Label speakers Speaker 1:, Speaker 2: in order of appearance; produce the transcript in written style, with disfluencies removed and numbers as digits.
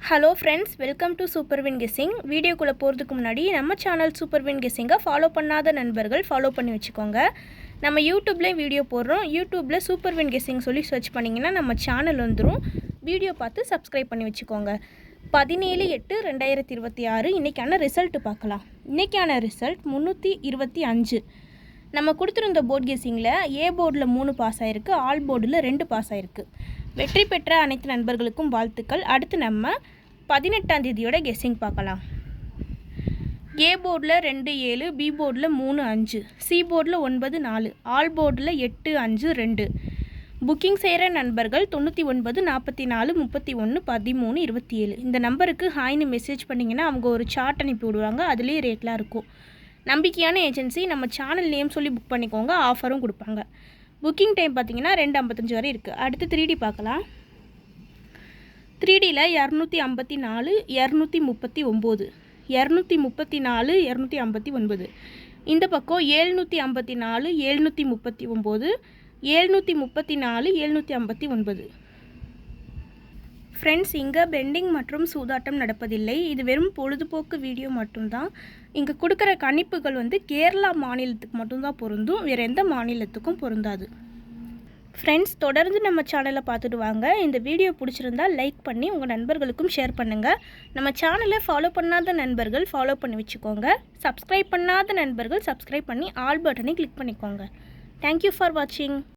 Speaker 1: Hello friends, welcome to super win guessing. வீடியோக்குள்ளே போகிறதுக்கு முன்னாடி நம்ம சேனல் சூப்பர் வின் கெஸ்ஸிங்கை ஃபாலோ பண்ணாத நண்பர்கள் ஃபாலோ பண்ணி வச்சுக்கோங்க. நம்ம யூடியூப்லேயே வீடியோ போடுறோம். யூடியூப்பில் சூப்பர் வின் கெஸ்ஸிங் சொல்லி சர்ச் பண்ணிங்கன்னா நம்ம சேனல் வந்துடும். வீடியோ பார்த்து சப்ஸ்கிரைப் பண்ணி வச்சுக்கோங்க. 17/8/2026 இன்றைக்கான ரிசல்ட்டு பார்க்கலாம். இன்றைக்கான ரிசல்ட் 325. நம்ம கொடுத்துருந்த போர்ட் கெஸ்ஸிங்கில் ஏ போர்டில் 3 பாஸ் ஆகிருக்கு, ஆல் போர்டில் 2 பாஸ் ஆகிருக்கு. வெற்றி பெற்ற அனைத்து நண்பர்களுக்கும் வாழ்த்துக்கள். அடுத்து நம்ம 18ஆம் தேதியோட கெஸ்ஸிங் பார்க்கலாம். ஏ போர்டில் 2-7, பி போர்டில் 3-5, சி போர்டில் 9-4, ஆல் போர்டில் 8-5-2. புக்கிங் செய்கிற நண்பர்கள் 99 44 31 13 27 இந்த நம்பருக்கு ஹாய்னு மெசேஜ் பண்ணிங்கன்னா அவங்க ஒரு சார்ட் அனுப்பி விடுவாங்க. அதுலேயே ரேட்லாம் இருக்கும். நம்பிக்கையான ஏஜென்சி. நம்ம சேனல் நேம் சொல்லி புக் பண்ணிக்கோங்க. ஆஃபரும் கொடுப்பாங்க. புக்கிங் டைம் பார்த்திங்கன்னா 2:55 வரை இருக்குது. அடுத்து 3D பார்க்கலாம். 3Dயில் 254 239 234 259. இந்த பக்கம் 754 739 734 759. ஃப்ரெண்ட்ஸ், இங்கே பெண்டிங் மற்றும் சூதாட்டம் நடப்பதில்லை. இது வெறும் பொழுதுபோக்கு வீடியோ மட்டும்தான். இங்கே கொடுக்குற கணிப்புகள் கேரளா மாநிலத்துக்கு மட்டும்தான் பொருந்தும். வேறு எந்த மாநிலத்துக்கும் பொருந்தாது. ஃப்ரெண்ட்ஸ், தொடர்ந்து நம்ம சேனலை பார்த்துட்டு வாங்க. இந்த வீடியோ பிடிச்சிருந்தால் லைக் பண்ணி உங்கள் நண்பர்களுக்கும் ஷேர் பண்ணுங்கள். நம்ம சேனலை ஃபாலோ பண்ணாத நண்பர்கள் ஃபாலோ பண்ணி வச்சுக்கோங்க. சப்ஸ்கிரைப் பண்ணாத நண்பர்கள் சப்ஸ்கிரைப் பண்ணி ஆல் பட்டனை கிளிக் பண்ணிக்கோங்க. தேங்க்யூ ஃபார் வாட்சிங்.